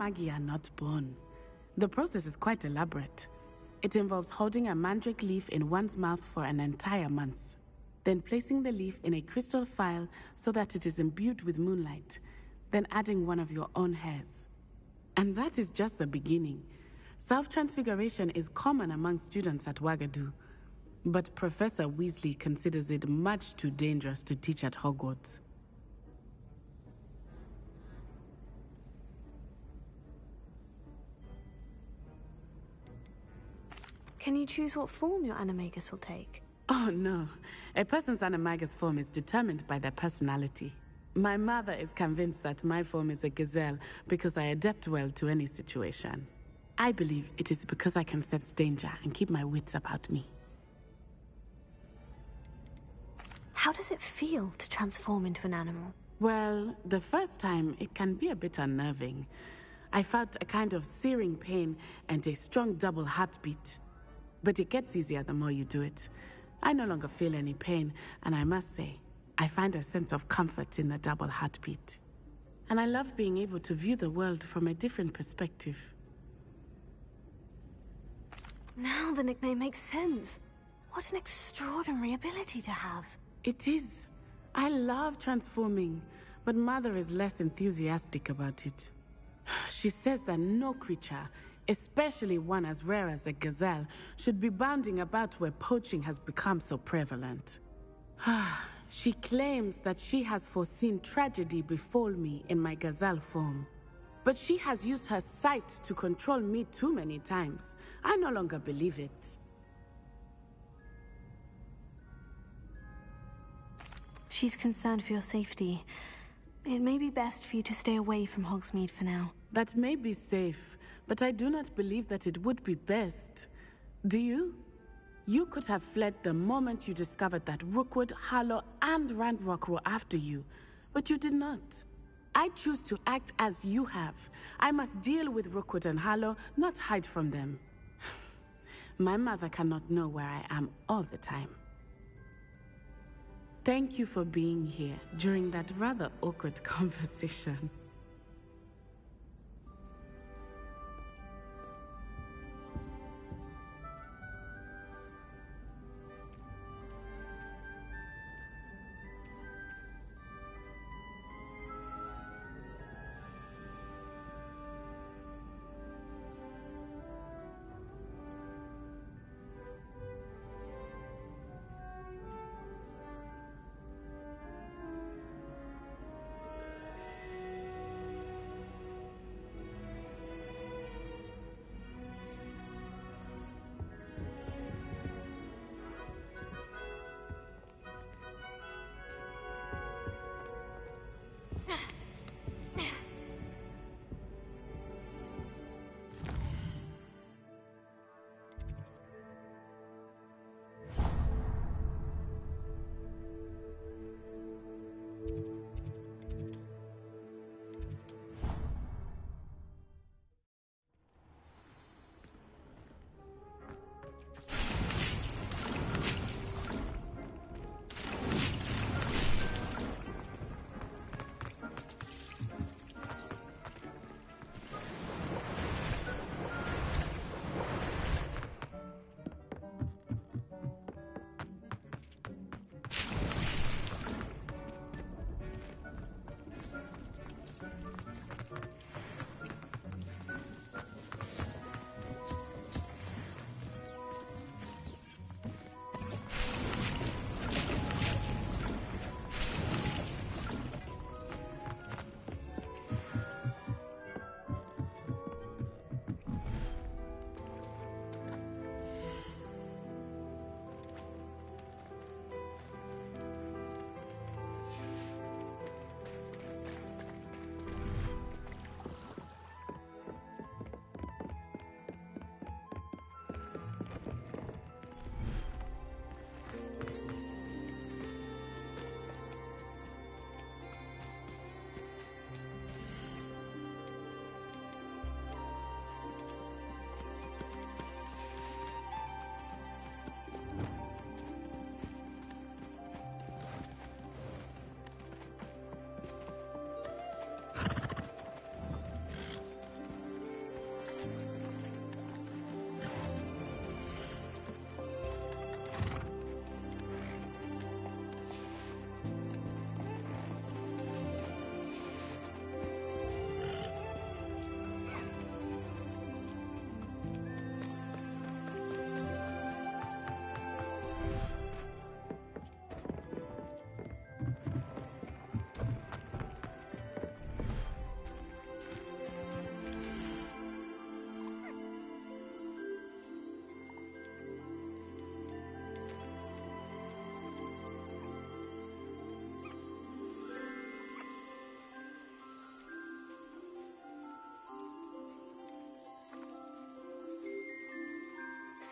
Magi are not born. The process is quite elaborate. It involves holding a mandrake leaf in one's mouth for an entire month, then placing the leaf in a crystal phial so that it is imbued with moonlight, then adding one of your own hairs. And that is just the beginning. Self-transfiguration is common among students at Wagadu, but Professor Weasley considers it much too dangerous to teach at Hogwarts. Can you choose what form your animagus will take? Oh no, a person's animagus form is determined by their personality. My mother is convinced that my form is a gazelle because I adapt well to any situation. I believe it is because I can sense danger and keep my wits about me. How does it feel to transform into an animal? Well, the first time it can be a bit unnerving. I felt a kind of searing pain and a strong double heartbeat. But it gets easier the more you do it. I no longer feel any pain, and I must say, I find a sense of comfort in the double heartbeat. And I love being able to view the world from a different perspective. Now the nickname makes sense. What an extraordinary ability to have. It is. I love transforming, but Mother is less enthusiastic about it. She says that no creature, especially one as rare as a gazelle, should be bounding about where poaching has become so prevalent. She claims that she has foreseen tragedy befall me in my gazelle form. But she has used her sight to control me too many times. I no longer believe it. She's concerned for your safety. It may be best for you to stay away from Hogsmeade for now. That may be safe, but I do not believe that it would be best. Do you? You could have fled the moment you discovered that Rookwood, Harlow, and Ranrock were after you, but you did not. I choose to act as you have. I must deal with Rookwood and Harlow, not hide from them. My mother cannot know where I am all the time. Thank you for being here during that rather awkward conversation.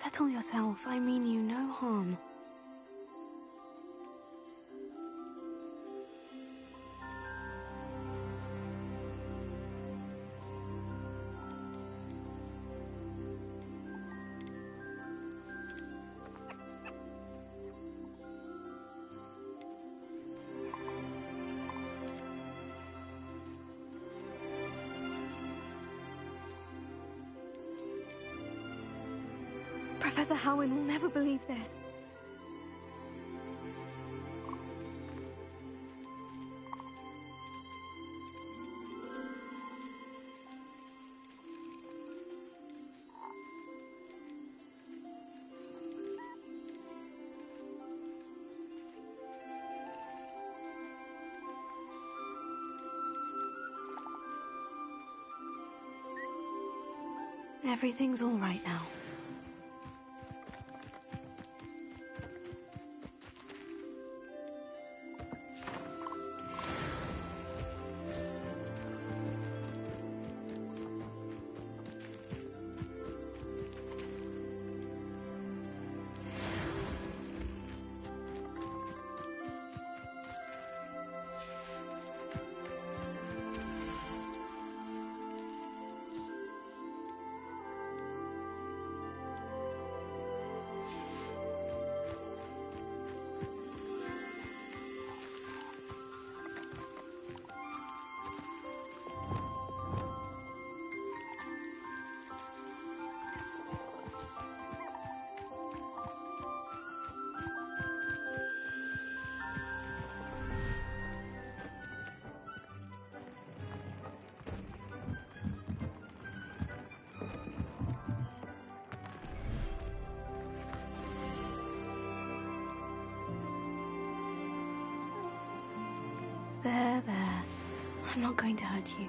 Settle yourself. I mean you no harm. Professor Howin will never believe this. Everything's all right now. There. I'm not going to hurt you.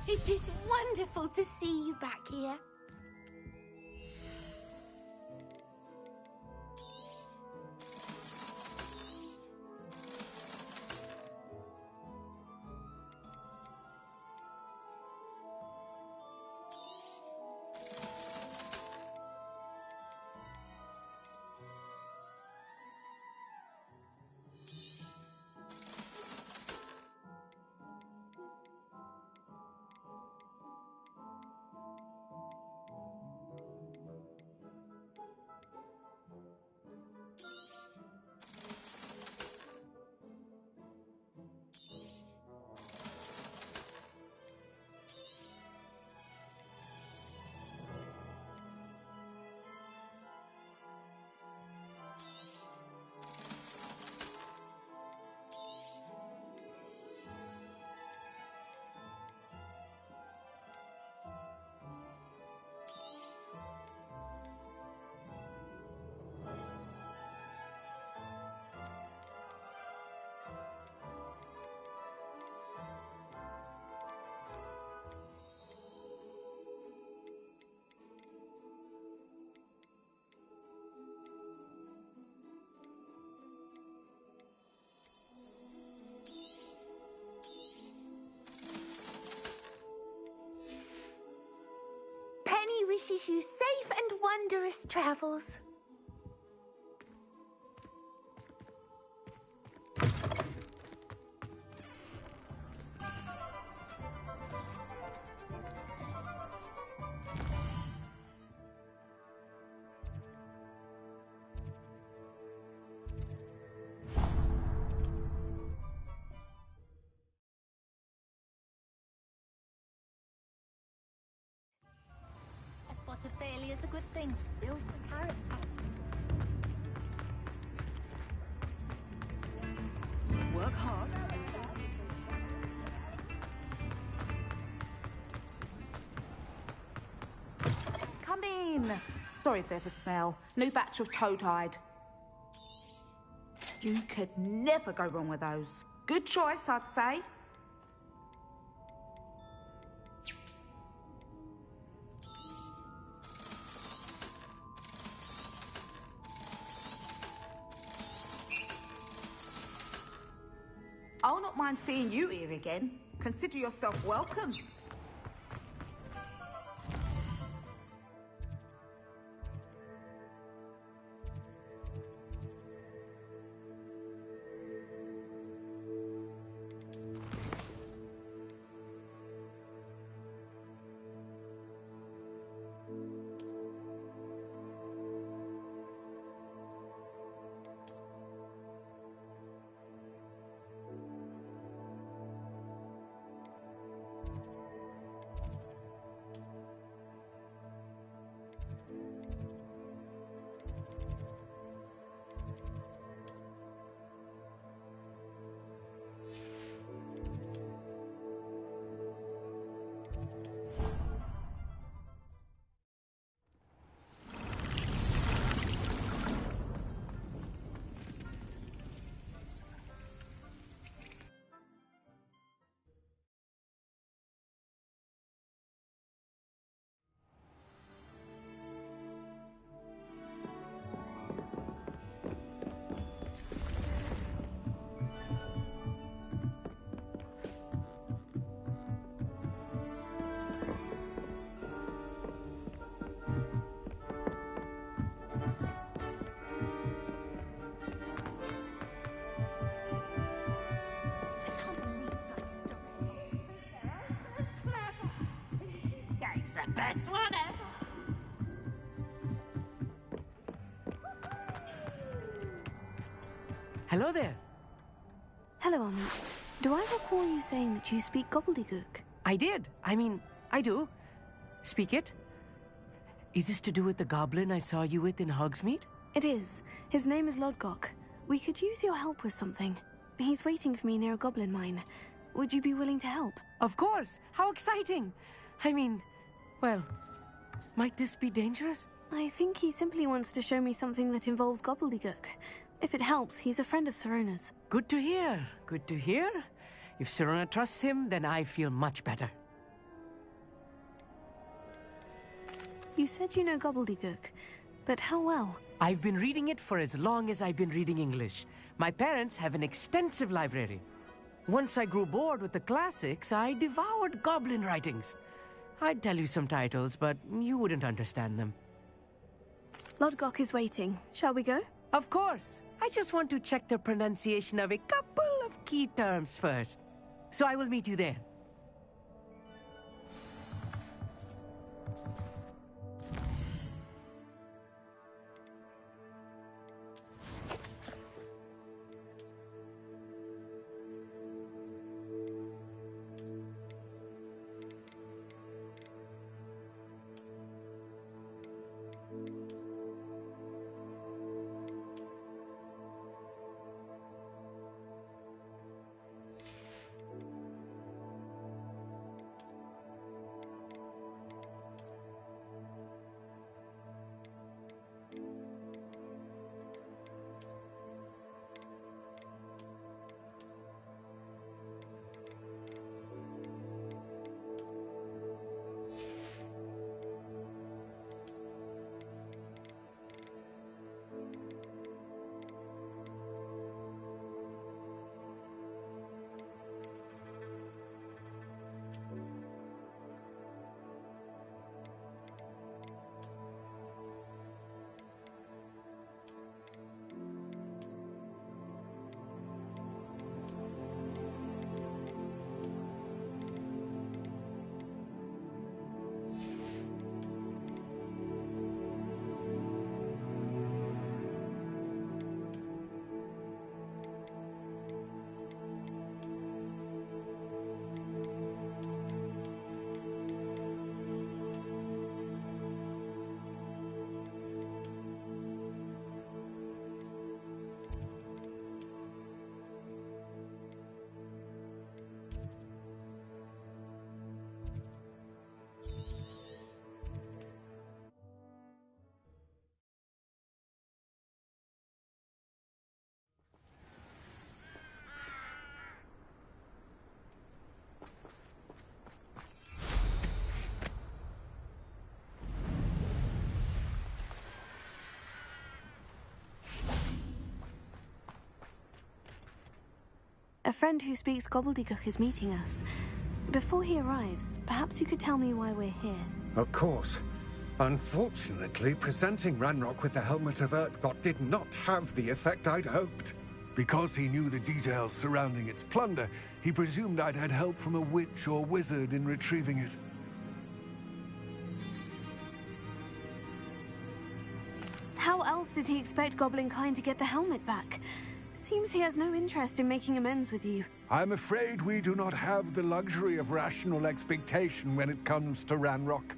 It is wonderful to see you back here. wishes you safe and wondrous travels. A spot of failure is a good thing. Builds the character. Work hard. Come in. Sorry if there's a smell. New batch of toad-hide. You could never go wrong with those. Good choice, I'd say. I'll not mind seeing you here again. Consider yourself welcome. The best one ever. Hello there. Hello, Amit. Do I recall you saying that you speak gobbledygook? I did. I do. Speak it. Is this to do with the goblin I saw you with in Hogsmeade? It is. His name is Lodgok. We could use your help with something. He's waiting for me near a goblin mine. Would you be willing to help? Of course. How exciting. Well, might this be dangerous? I think he simply wants to show me something that involves gobbledygook. If it helps, he's a friend of Sirona's. Good to hear. Good to hear. If Sirona trusts him, then I feel much better. You said you know gobbledygook, but how well? I've been reading it for as long as I've been reading English. My parents have an extensive library. Once I grew bored with the classics, I devoured goblin writings. I'd tell you some titles, but you wouldn't understand them. Lodgok is waiting. Shall we go? Of course. I just want to check the pronunciation of a couple of key terms first. So I will meet you there. A friend who speaks gobbledygook is meeting us. Before he arrives, perhaps you could tell me why we're here. Of course. Unfortunately, presenting Ranrock with the Helmet of Urtkot did not have the effect I'd hoped. Because he knew the details surrounding its plunder, he presumed I'd had help from a witch or wizard in retrieving it. How else did he expect Goblinkind to get the helmet back? Seems he has no interest in making amends with you. I'm afraid we do not have the luxury of rational expectation when it comes to Ranrock.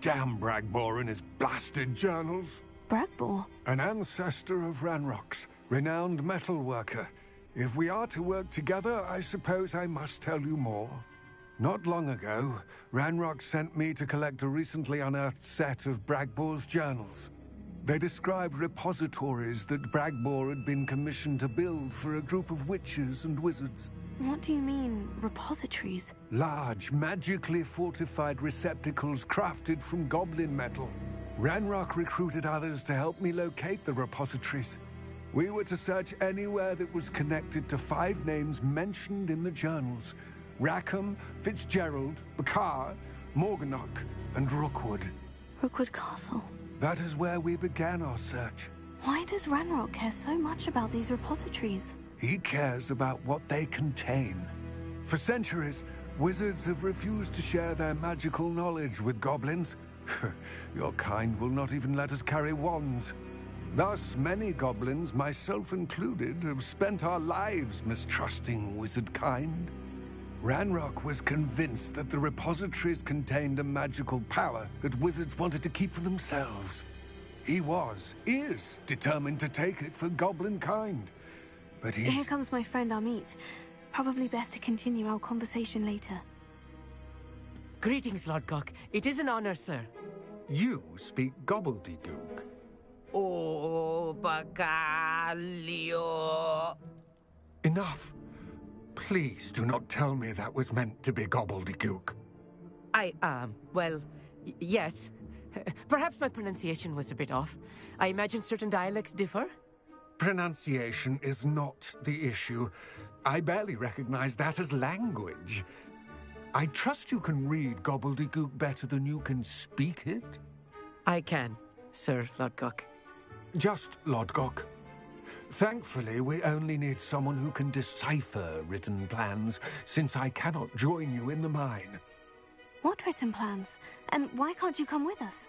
Damn Bragbor and his blasted journals. Bragbor? An ancestor of Ranrock's, renowned metal worker. If we are to work together, I suppose I must tell you more. Not long ago, Ranrock sent me to collect a recently unearthed set of Bragbor's journals. They described repositories that Bragbor had been commissioned to build for a group of witches and wizards. What do you mean, repositories? Large, magically fortified receptacles crafted from goblin metal. Ranrock recruited others to help me locate the repositories. We were to search anywhere that was connected to 5 names mentioned in the journals: Rackham, Fitzgerald, Bakar, Morganach, and Rookwood. Rookwood Castle. That is where we began our search. Why does Ranrock care so much about these repositories? He cares about what they contain. For centuries, wizards have refused to share their magical knowledge with goblins. Your kind will not even let us carry wands. Thus, many goblins, myself included, have spent our lives mistrusting wizard kind. Ranrock was convinced that the repositories contained a magical power that wizards wanted to keep for themselves. He is determined to take it for goblin kind. But Here comes my friend Amit. Probably best to continue our conversation later. Greetings, Lodgok. It is an honor, sir. You speak gobbledygook. Oh, Bagalio. Enough. Please do not tell me that was meant to be gobbledygook. Well, yes. Perhaps my pronunciation was a bit off. I imagine certain dialects differ? Pronunciation is not the issue. I barely recognize that as language. I trust you can read gobbledygook better than you can speak it? I can, Sir Lodgok. Just Lodgok. Thankfully, we only need someone who can decipher written plans, since I cannot join you in the mine. What written plans? And why can't you come with us?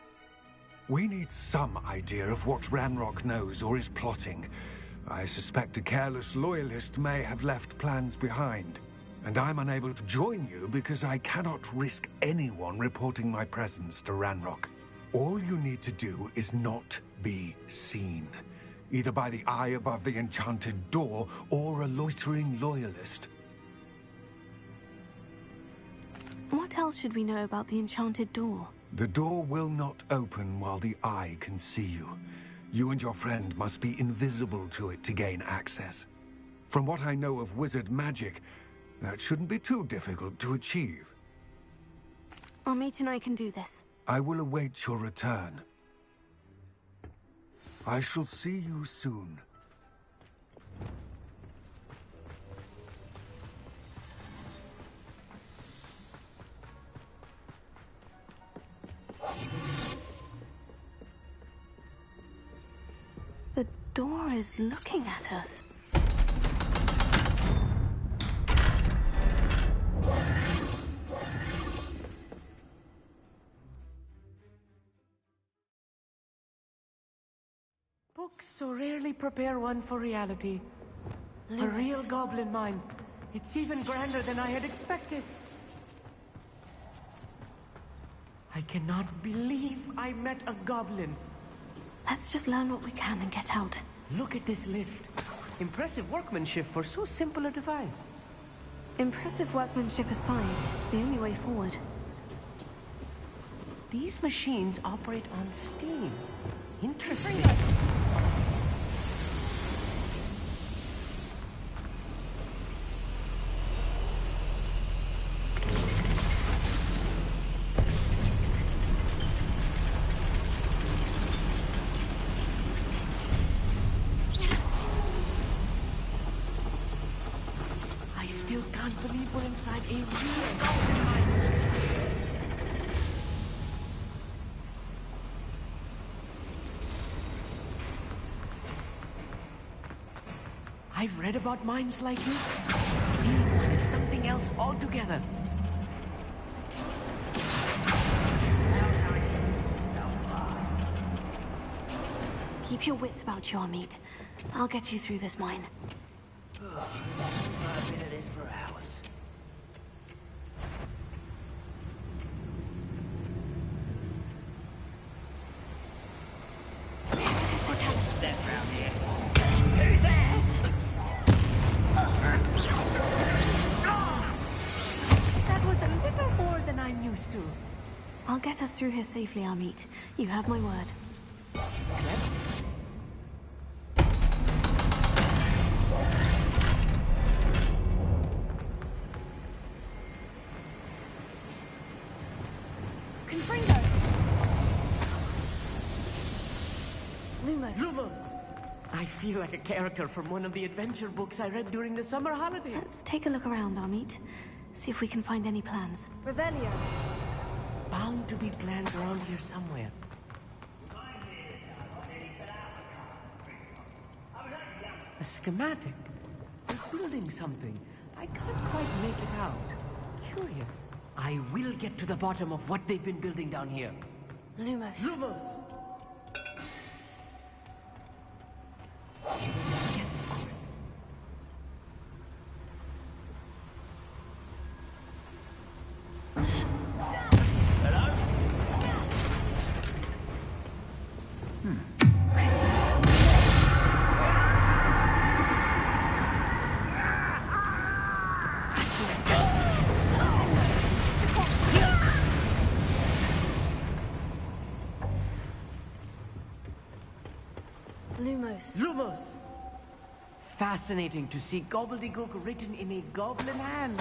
We need some idea of what Ranrock knows or is plotting. I suspect a careless loyalist may have left plans behind. And I'm unable to join you because I cannot risk anyone reporting my presence to Ranrock. All you need to do is not be seen, either by the eye above the enchanted door or a loitering loyalist. What else should we know about the enchanted door? The door will not open while the eye can see you. You and your friend must be invisible to it to gain access. From what I know of wizard magic, that shouldn't be too difficult to achieve. Amit and I can do this. I will await your return. I shall see you soon. The door is looking at us. Books so rarely prepare one for reality. A real goblin mine. It's even grander than I had expected. I cannot believe I met a goblin. Let's just learn what we can and get out. Look at this lift. Impressive workmanship for so simple a device. Impressive workmanship aside, it's the only way forward. These machines operate on steam. Interesting. I can't believe we're inside a real goblin mine. I've read about mines like this. Seeing one is something else altogether. Keep your wits about you, Amit. I'll get you through this mine. I've been at this for hours. Step round here. Who's there? That was a little more than I'm used to. I'll get us through here safely, Amit. You have my word. Clever. Confringo! Lumos. Lumos! I feel like a character from one of the adventure books I read during the summer holidays. Let's take a look around, Amit. See if we can find any plans. Revelio. Bound to be plans around here somewhere. A schematic? They're building something. I can't quite make it out. Curious. I will get to the bottom of what they've been building down here. Lumos. Lumos! Yes, of course. Lumos. Lumos! Fascinating to see gobbledygook written in a goblin hand.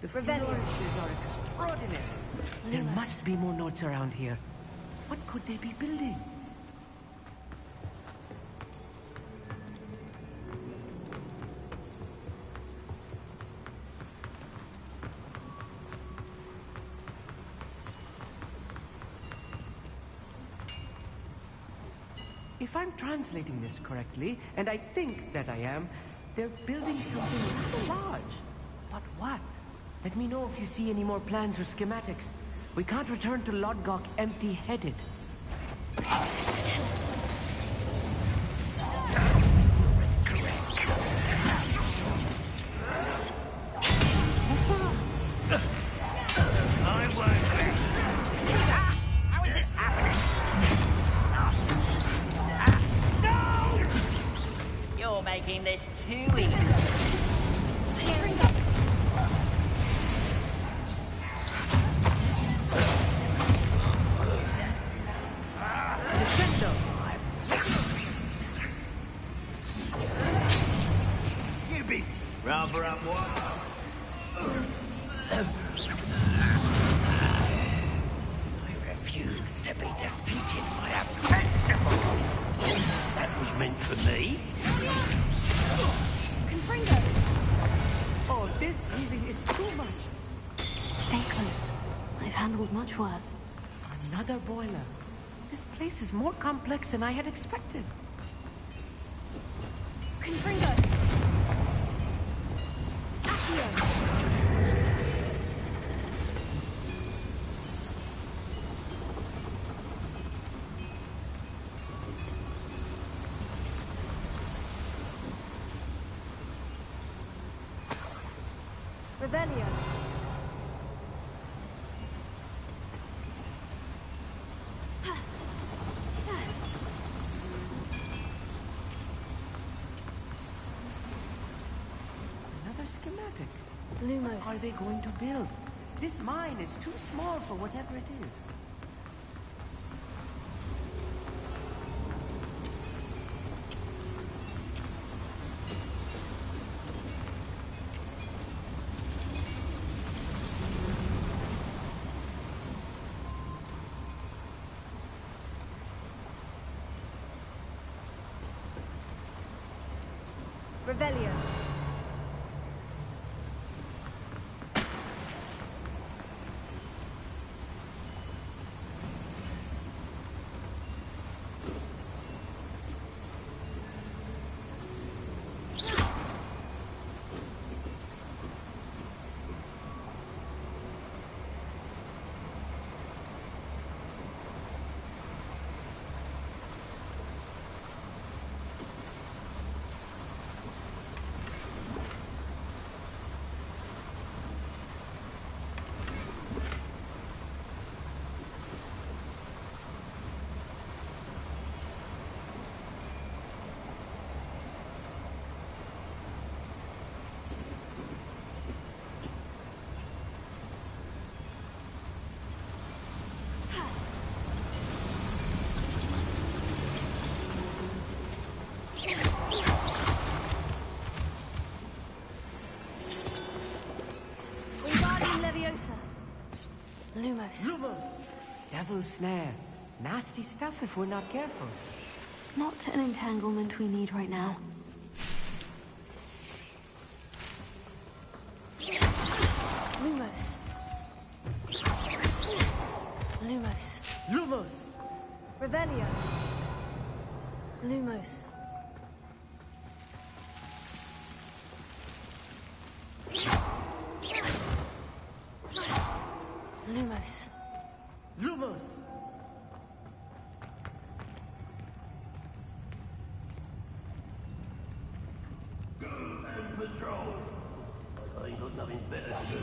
The flourishes are extraordinary. There must be more notes around here. What could they be building? If I'm translating this correctly, and I think that I am, they're building something rather large. But what? Let me know if you see any more plans or schematics. We can't return to Lodgok empty-headed. I won't rest. How is this happening? No! You're making this too easy. You be rather up what? I refuse to be defeated by a vegetable. That was meant for me. Confringo! Oh, this healing is too much. Stay close. I've handled much worse. Another boiler. This place is more complex than I had expected. Confringo! Accio! Revelio. Another schematic. Lumos. Are they going to build? This mine is too small for whatever it is. Revelio. Closer. Lumos. Lumos! Devil's snare. Nasty stuff if we're not careful. Not an entanglement we need right now. Lumos. Lumos. Lumos! Revelio. Lumos. Lumos. Lumos! Go and patrol. I ain't got nothing better to do.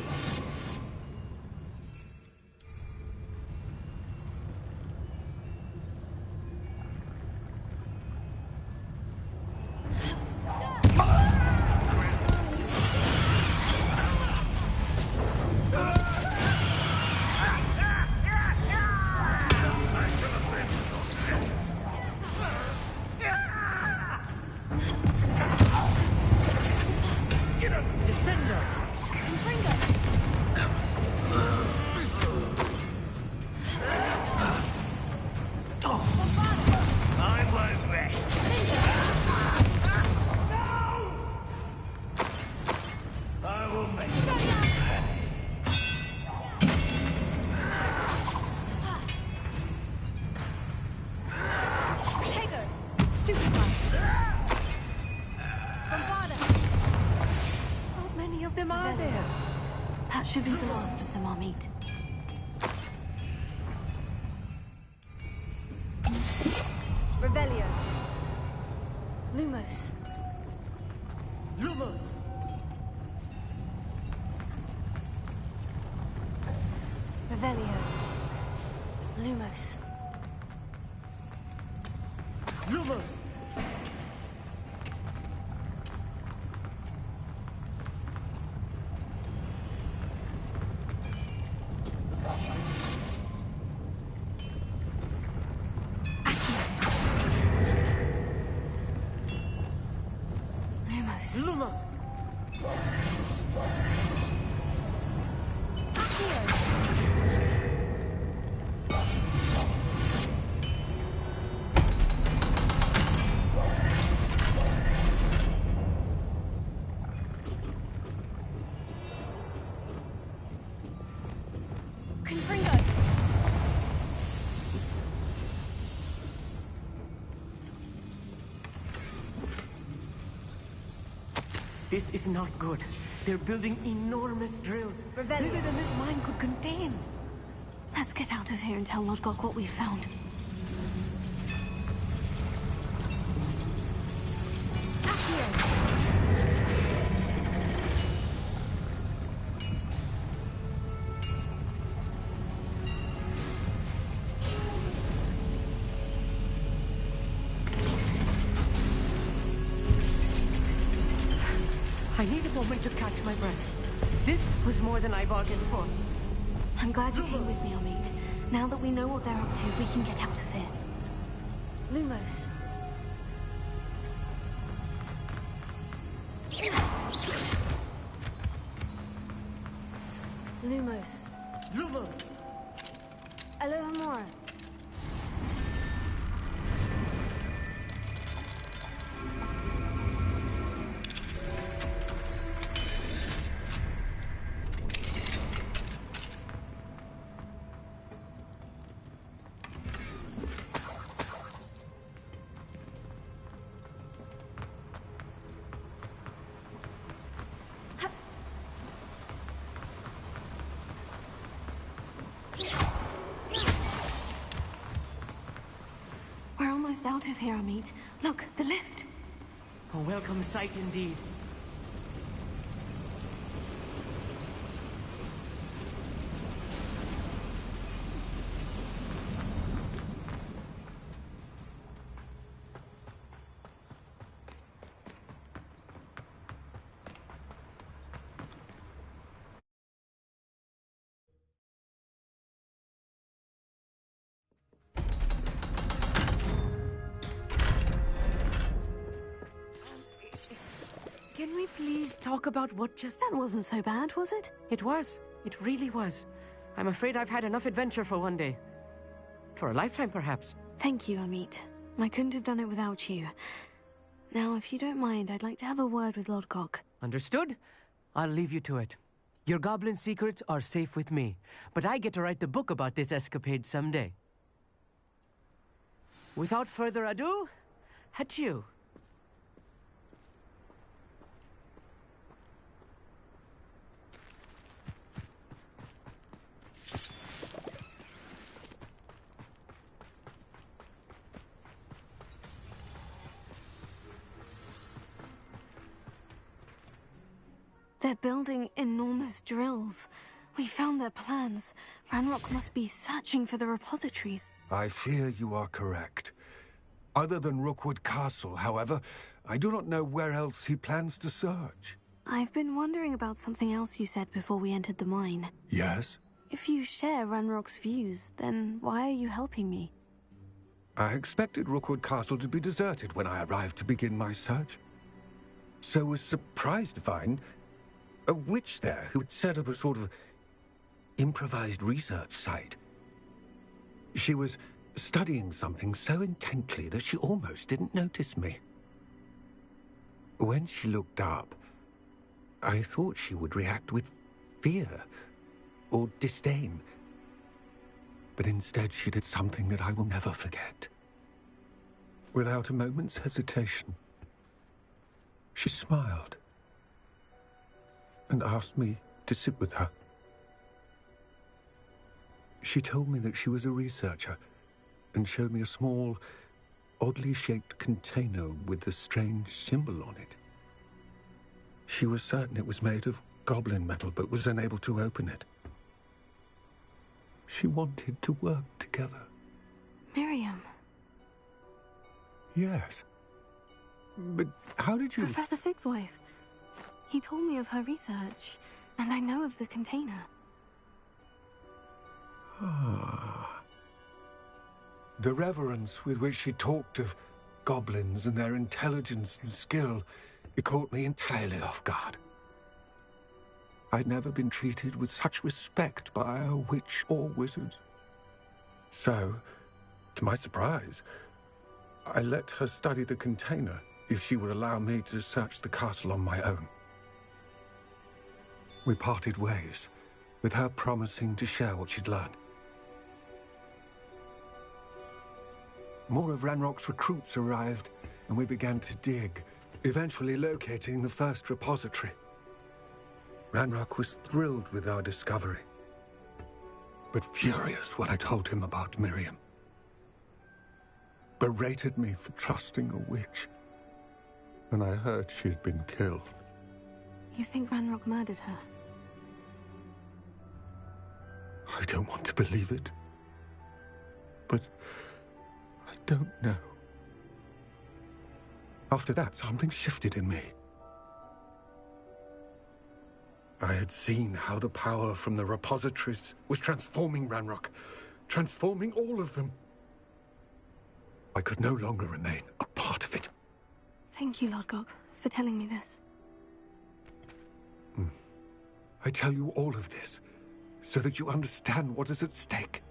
Descendo! I won't rest. I will make Protego. Stupefy. Bombarda. How many of them are there? That should be the last of them, Amit. Revelio. Lumos. Lumos! Revelio. Lumos. Lumos! Lumos. Lumos! Confringo. This is not good. They're building enormous drills. Revelio. Bigger than this mine could contain. Let's get out of here and tell Lodgok what we've found. I need a moment to catch my breath. This was more than I bargained for. I'm glad you came with me, Amit. Now that we know what they're up to, we can get out of here. Lumos. Lumos. Lumos! Alohomora. We're almost out of here, Amit. Look, the lift. A welcome sight indeed. Can we please talk about what just... That wasn't so bad, was it? It was. It really was. I'm afraid I've had enough adventure for one day. For a lifetime, perhaps. Thank you, Amit. I couldn't have done it without you. Now, if you don't mind, I'd like to have a word with Lodgok. Understood? I'll leave you to it. Your goblin secrets are safe with me, but I get to write the book about this escapade someday. Without further ado, adieu. They're building enormous drills. We found their plans. Ranrock must be searching for the repositories. I fear you are correct. Other than Rookwood Castle, however, I do not know where else he plans to search. I've been wondering about something else you said before we entered the mine. Yes? If you share Ranrock's views, then why are you helping me? I expected Rookwood Castle to be deserted when I arrived to begin my search. So was surprised to find a witch there who had set up a sort of improvised research site. She was studying something so intently that she almost didn't notice me. When she looked up, I thought she would react with fear or disdain. But instead she did something that I will never forget. Without a moment's hesitation, she smiled and asked me to sit with her. She told me that she was a researcher and showed me a small, oddly shaped container with a strange symbol on it. She was certain it was made of goblin metal, but was unable to open it. She wanted to work together. Miriam. Yes. But how did you... Professor Fig's wife. He told me of her research, and I know of the container. Ah. The reverence with which she talked of goblins and their intelligence and skill, it caught me entirely off guard. I'd never been treated with such respect by a witch or wizard. So, to my surprise, I let her study the container if she would allow me to search the castle on my own. We parted ways, with her promising to share what she'd learned. More of Ranrock's recruits arrived, and we began to dig, eventually locating the first repository. Ranrock was thrilled with our discovery, but furious when I told him about Miriam. Berated me for trusting a witch when I heard she had been killed. You think Ranrock murdered her? I don't want to believe it, but I don't know. After that, something shifted in me. I had seen how the power from the repositories was transforming Ranrock, transforming all of them. I could no longer remain a part of it. Thank you, Lodgok, for telling me this. I tell you all of this so that you understand what is at stake.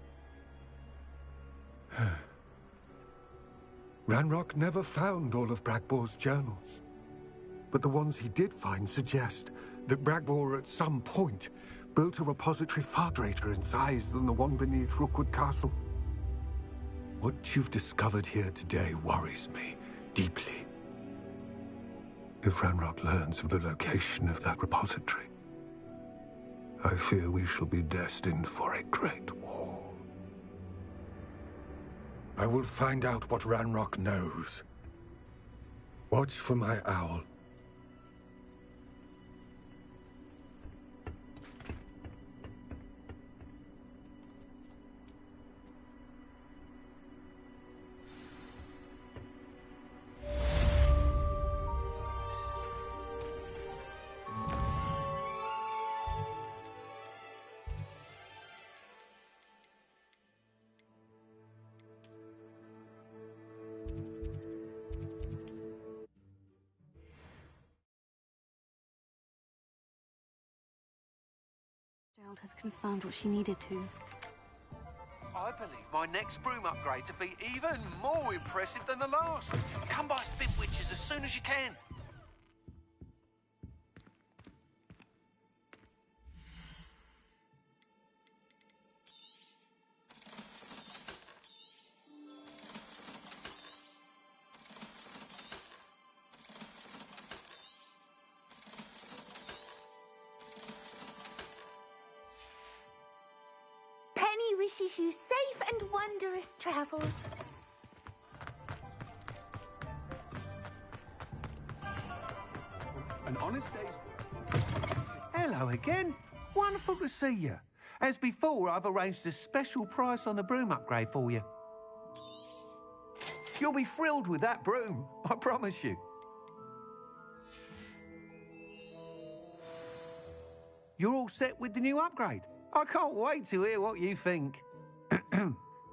Ranrock never found all of Bragbor's journals, but the ones he did find suggest that Bragbor at some point built a repository far greater in size than the one beneath Rookwood Castle. What you've discovered here today worries me deeply. If Ranrock learns of the location of that repository, I fear we shall be destined for a great war. I will find out what Ranrock knows. Watch for my owl. result has confirmed what she needed to. I believe my next broom upgrade to be even more impressive than the last. Come by Spintwitches as soon as you can. Penny wishes you safe and wondrous travels. An honest day's... Hello again. Wonderful to see you. As before, I've arranged a special price on the broom upgrade for you. You'll be thrilled with that broom, I promise you. You're all set with the new upgrade. I can't wait to hear what you think.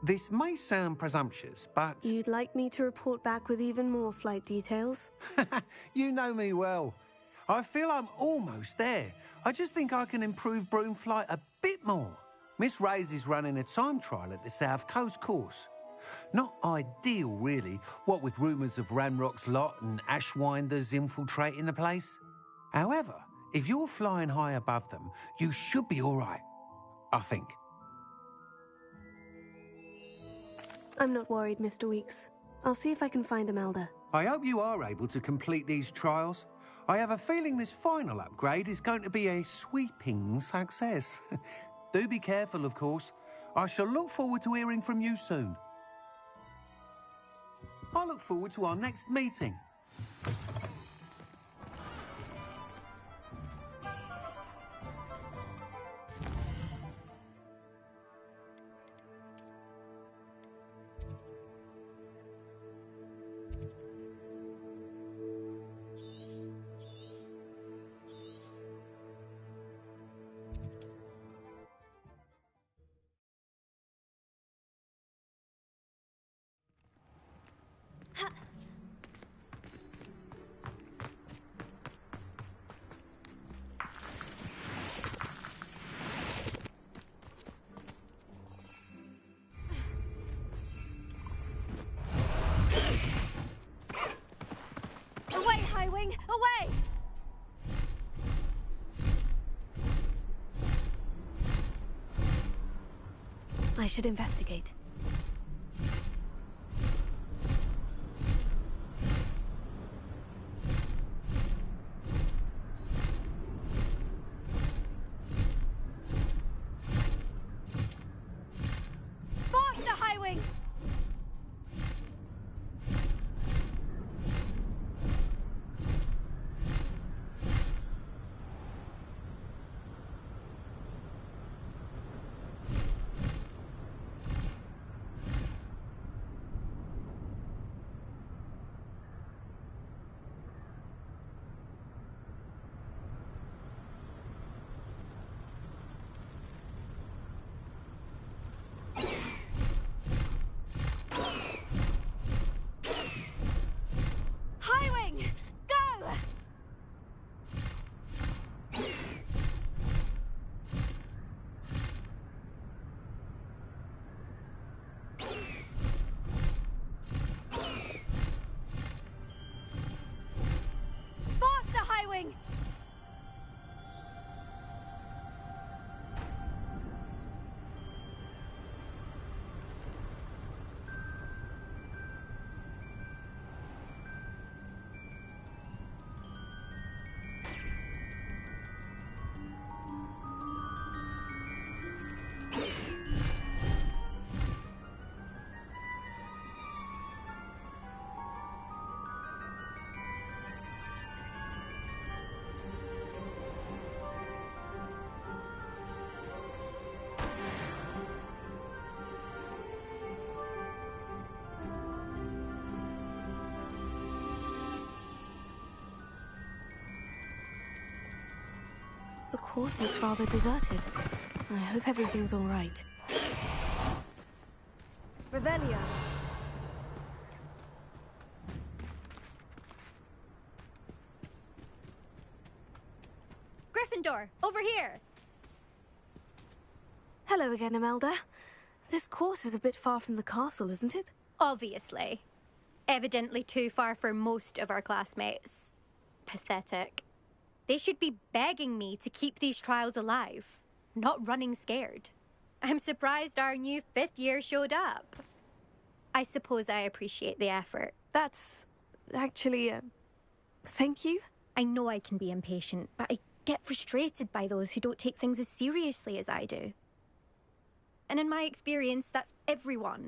This may sound presumptuous, but... You'd like me to report back with even more flight details? You know me well. I feel I'm almost there. I just think I can improve broom flight a bit more. Miss Ray's is running a time trial at the South Coast course. Not ideal, really, what with rumours of Ranrock's lot and Ashwinders infiltrating the place. However, if you're flying high above them, you should be all right, I think. I'm not worried, Mr. Weeks. I'll see if I can find Imelda. I hope you are able to complete these trials. I have a feeling this final upgrade is going to be a sweeping success. Do be careful, of course. I shall look forward to hearing from you soon. I look forward to our next meeting. Away, Highwing! Away! I should investigate. Faster, Highwing! Highwing! Go! Faster, Highwing! The course looks rather deserted. I hope everything's all right. Revelio. Gryffindor, over here! Hello again, Imelda. This course is a bit far from the castle, isn't it? Obviously. Evidently too far for most of our classmates. Pathetic. They should be begging me to keep these trials alive, not running scared. I'm surprised our new 5th year showed up. I suppose I appreciate the effort. That's actually, thank you. I know I can be impatient, but I get frustrated by those who don't take things as seriously as I do. And in my experience, that's everyone.